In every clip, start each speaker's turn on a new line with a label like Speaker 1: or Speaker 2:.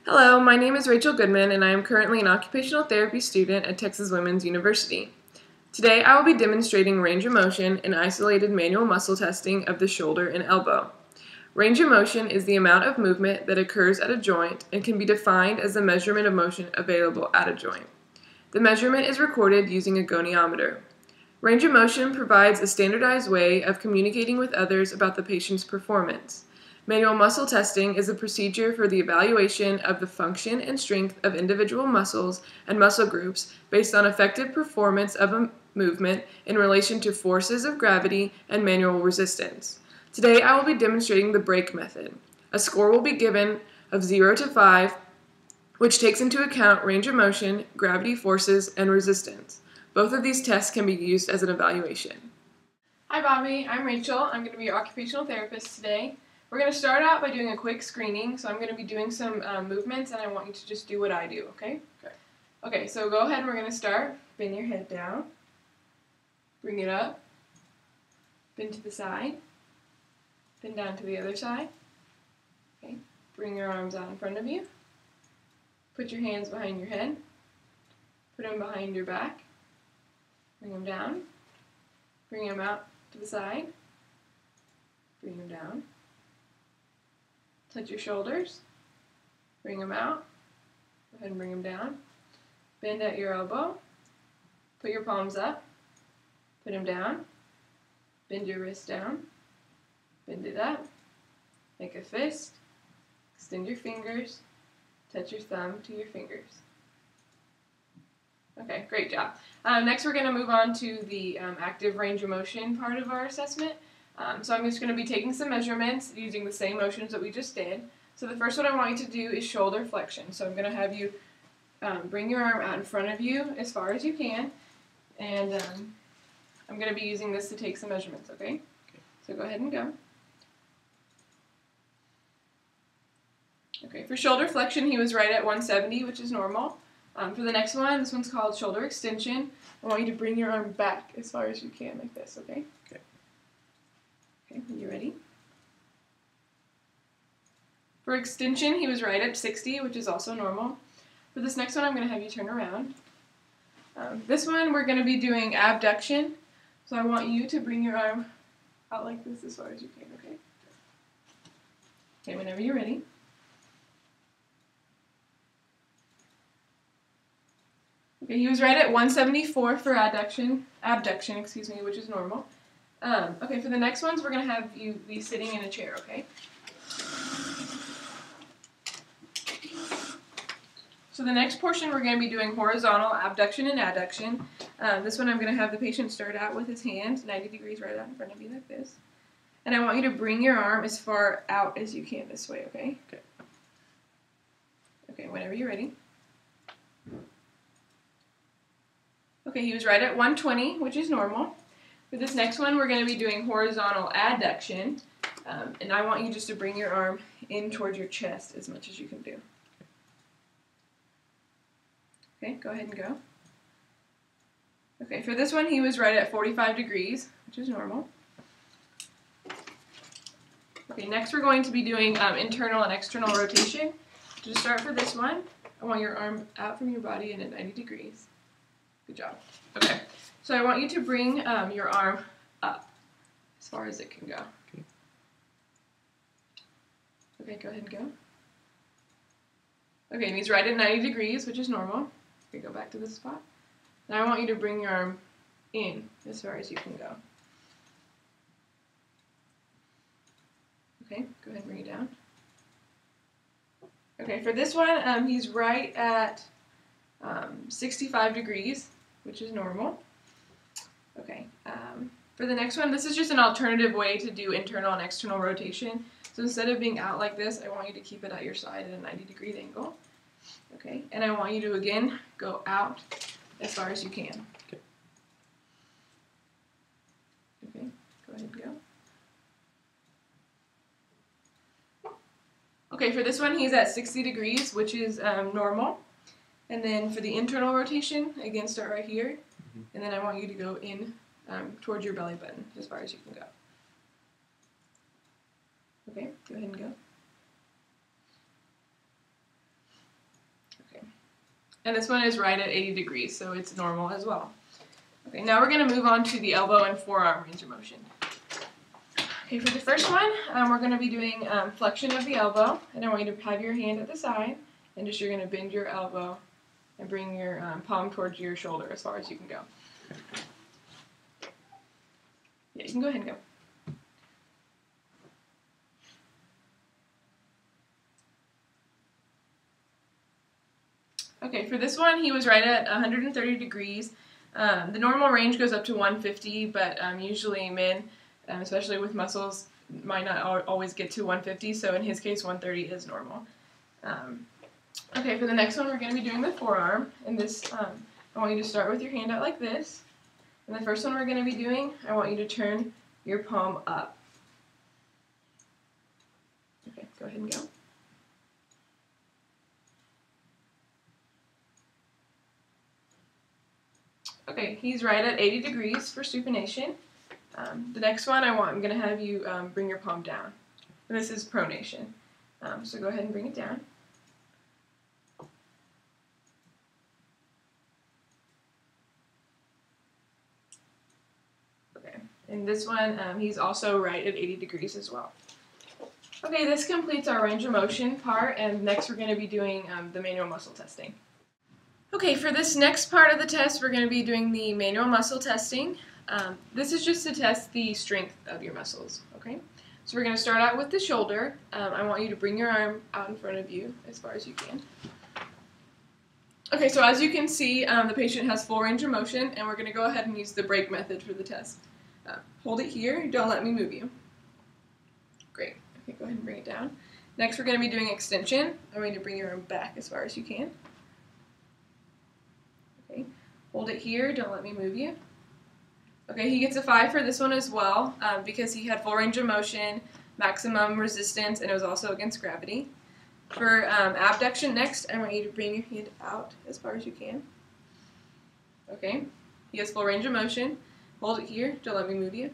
Speaker 1: Hello, my name is Rachel Goodman, and I am currently an occupational therapy student at Texas Women's University. Today, I will be demonstrating range of motion and isolated manual muscle testing of the shoulder and elbow. Range of motion is the amount of movement that occurs at a joint and can be defined as the measurement of motion available at a joint. The measurement is recorded using a goniometer. Range of motion provides a standardized way of communicating with others about the patient's performance. Manual muscle testing is a procedure for the evaluation of the function and strength of individual muscles and muscle groups based on effective performance of a movement in relation to forces of gravity and manual resistance. Today I will be demonstrating the brake method. A score will be given of 0 to 5, which takes into account range of motion, gravity forces, and resistance. Both of these tests can be used as an evaluation. Hi Bobby, I'm Rachel. I'm going to be your occupational therapist today. We're going to start out by doing a quick screening, so I'm going to be doing some movements, and I want you to just do what I do, okay? Okay, so go ahead and we're going to start. Bend your head down. Bring it up. Bend to the side. Bend down to the other side. Okay, bring your arms out in front of you. Put your hands behind your head. Put them behind your back. Bring them down. Bring them out to the side. Bring them down. Touch your shoulders, bring them out, go ahead and bring them down, bend at your elbow, put your palms up, put them down, bend your wrist down, bend it up, make a fist, extend your fingers, touch your thumb to your fingers. Okay, great job. Next we're going to move on to the active range of motion part of our assessment. So I'm just going to be taking some measurements using the same motions that we just did. So the first one I want you to do is shoulder flexion. So I'm going to have you bring your arm out in front of you as far as you can. And I'm going to be using this to take some measurements, okay? So go ahead and go. Okay, for shoulder flexion, he was right at 170, which is normal. For the next one, this one's called shoulder extension. I want you to bring your arm back as far as you can like this, okay? Okay, are you ready? For extension, he was right at 60, which is also normal. For this next one, I'm going to have you turn around. This one, we're going to be doing abduction. So I want you to bring your arm out like this as far as you can, okay? Okay, whenever you're ready. Okay, he was right at 174 for abduction, which is normal. Okay, for the next ones, we're going to have you be sitting in a chair, okay? So the next portion, we're going to be doing horizontal abduction and adduction. This one, I'm going to have the patient start out with his hand 90 degrees right out in front of you like this. And I want you to bring your arm as far out as you can this way, okay? Okay, whenever you're ready. Okay, he was right at 120, which is normal. For this next one, we're going to be doing horizontal adduction, and I want you just to bring your arm in towards your chest as much as you can do. Okay, go ahead and go. Okay, for this one, he was right at 45 degrees, which is normal. Okay, next we're going to be doing internal and external rotation. To start for this one, I want your arm out from your body and at 90 degrees. Good job. Okay. So I want you to bring your arm up as far as it can go. Okay, go ahead and go. Okay, and he's right at 90 degrees, which is normal. Okay, go back to this spot. Now I want you to bring your arm in as far as you can go. Okay, go ahead and bring it down. Okay, for this one, he's right at 65 degrees, which is normal. Okay, for the next one, this is just an alternative way to do internal and external rotation. So instead of being out like this, I want you to keep it at your side at a 90-degree angle. Okay, and I want you to, again, go out as far as you can. Okay, go ahead and go. Okay, for this one, he's at 60 degrees, which is normal. And then for the internal rotation, again, start right here. And then I want you to go in towards your belly button as far as you can go. Okay, go ahead and go. And this one is right at 80 degrees, so it's normal as well. Okay, now we're going to move on to the elbow and forearm range of motion. Okay, for the first one, we're going to be doing flexion of the elbow, and I want you to have your hand at the side, and you're going to bend your elbow and bring your palm towards your shoulder as far as you can go. Yeah, you can go ahead and go. Okay, for this one, he was right at 130 degrees. The normal range goes up to 150, but usually men, especially with muscles, might not always get to 150, so in his case, 130 is normal. Okay, for the next one, we're going to be doing the forearm, and this, I want you to start with your hand out like this. And the first one we're going to be doing, I want you to turn your palm up. Okay, go ahead and go. Okay, he's right at 80 degrees for supination. The next one, I'm going to have you bring your palm down. And this is pronation. So go ahead and bring it down. Okay, and this one, he's also right at 80 degrees as well. Okay, this completes our range of motion part, and next we're going to be doing the manual muscle testing. Okay, for this next part of the test, we're going to be doing the manual muscle testing. This is just to test the strength of your muscles, okay? So we're going to start out with the shoulder. I want you to bring your arm out in front of you as far as you can. Okay, so as you can see, the patient has full range of motion, and we're going to go ahead and use the break method for the test. Hold it here, don't let me move you. Great. Okay, go ahead and bring it down. Next, we're going to be doing extension. I want you to bring your arm back as far as you can. Okay, hold it here, don't let me move you. Okay, he gets a 5 for this one as well, because he had full range of motion, maximum resistance, and it was also against gravity. For abduction next, I want you to bring your hand out as far as you can. Okay, he has full range of motion. Hold it here, don't let me move you.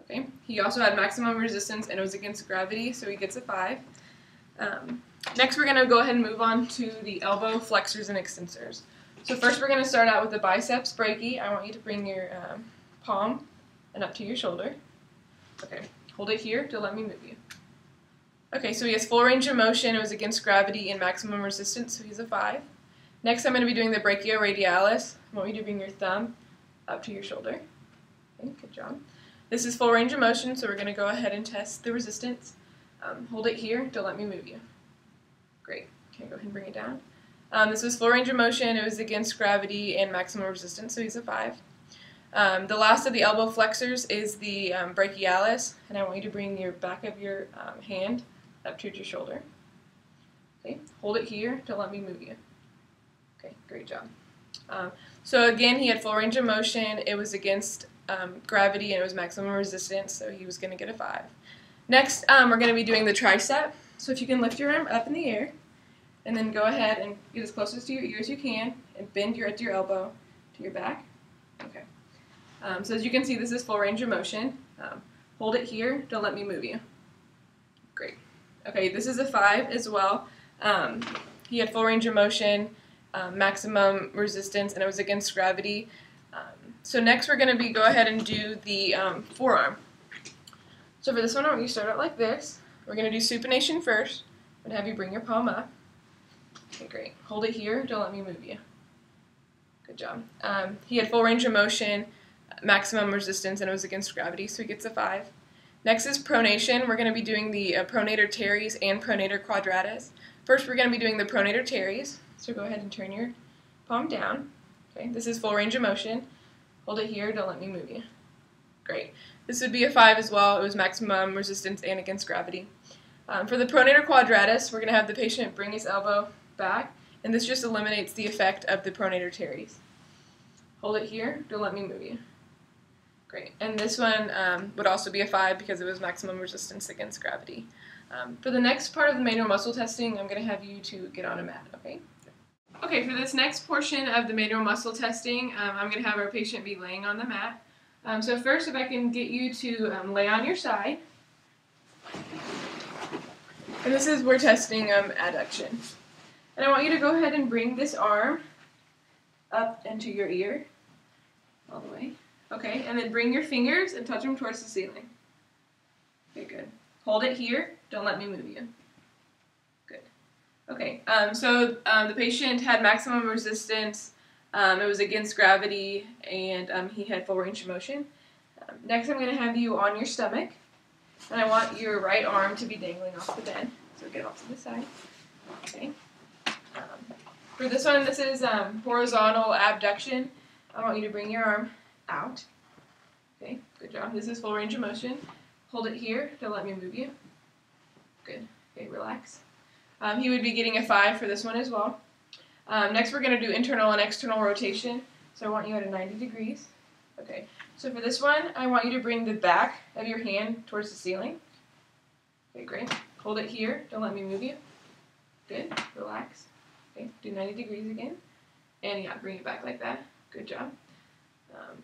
Speaker 1: Okay, he also had maximum resistance, and it was against gravity, so he gets a 5. Next, we're going to go ahead and move on to the elbow flexors and extensors. So first we're going to start out with the biceps brachii. I want you to bring your palm and up to your shoulder. Okay, hold it here, don't let me move you. Okay, so he has full range of motion. It was against gravity and maximum resistance, so he's a 5. Next I'm going to be doing the brachioradialis. I want you to bring your thumb up to your shoulder. Okay, good job. This is full range of motion, so we're going to go ahead and test the resistance. Hold it here, don't let me move you. Great. Okay, go ahead and bring it down. This was full range of motion. It was against gravity and maximum resistance, so he's a 5. The last of the elbow flexors is the brachialis, and I want you to bring your back of your hand up to your shoulder. Okay, hold it here. Don't let me move you. Okay, great job. So again, he had full range of motion. It was against gravity, and it was maximum resistance, so he was going to get a 5. Next, we're going to be doing the tricep. So if you can lift your arm up in the air, and then go ahead and get as close to your ear as you can, and bend at your elbow to your back. Okay. So as you can see, this is full range of motion. Hold it here. Don't let me move you. Great. Okay, this is a 5 as well. He had full range of motion, maximum resistance, and it was against gravity. So next we're going to go ahead and do the forearm. So for this one, I want you to start out like this. We're going to do supination first. I'm going to have you bring your palm up. Okay, great. Hold it here. Don't let me move you. Good job. He had full range of motion, maximum resistance, and it was against gravity, so he gets a 5. Next is pronation. We're going to be doing the pronator teres and pronator quadratus. First, we're going to be doing the pronator teres. So go ahead and turn your palm down. Okay, this is full range of motion. Hold it here. Don't let me move you. Great. This would be a 5 as well. It was maximum resistance and against gravity. For the pronator quadratus, we're going to have the patient bring his elbow back, and this just eliminates the effect of the pronator teres. Hold it here. Don't let me move you. Great. And this one would also be a 5 because it was maximum resistance against gravity. For the next part of the manual muscle testing, I'm going to have you to get on a mat, okay? Okay, for this next portion of the manual muscle testing, I'm going to have our patient be laying on the mat. So first, if I can get you to lay on your side. And this is, we're testing adduction. And I want you to go ahead and bring this arm up into your ear, all the way. Okay, and then bring your fingers and touch them towards the ceiling. Okay, good. Hold it here. Don't let me move you. Good. Okay, so the patient had maximum resistance. It was against gravity, and he had full range of motion. Next, I'm going to have you on your stomach, and I want your right arm to be dangling off the bed. So get off to the side. Okay. For this one, this is horizontal abduction. I want you to bring your arm out. Okay, good job. This is full range of motion. Hold it here. Don't let me move you. Good. Okay, relax. He would be getting a 5 for this one as well. Next, we're going to do internal and external rotation. So I want you at a 90 degrees. Okay, so for this one, I want you to bring the back of your hand towards the ceiling. Okay, great. Hold it here. Don't let me move you. Good. Relax. Okay, do 90 degrees again. And yeah, bring it back like that. Good job.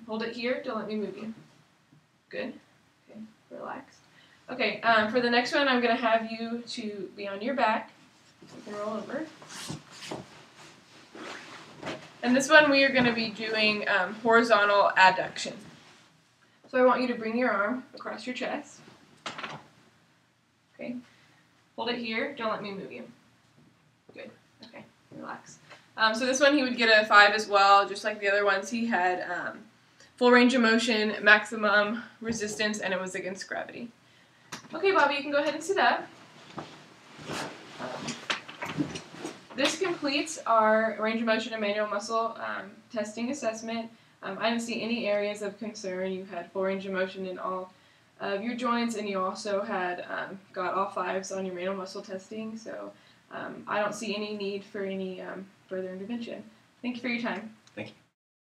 Speaker 1: Hold it here. Don't let me move you. Good. Okay, relax. Okay, for the next one, I'm going to have you to be on your back. You can roll over. And this one, we are going to be doing horizontal adduction. So I want you to bring your arm across your chest. Okay. Hold it here. Don't let me move you. Good. Okay. Relax. So this one, he would get a 5 as well, just like the other ones. He had full range of motion, maximum resistance, and it was against gravity. Okay, Bobby, you can go ahead and sit up. This completes our range of motion and manual muscle testing assessment. I didn't see any areas of concern. You had full range of motion in all of your joints, and you also had got all 5s on your manual muscle testing. So I don't see any need for any further intervention. Thank you for your time.
Speaker 2: Thank you.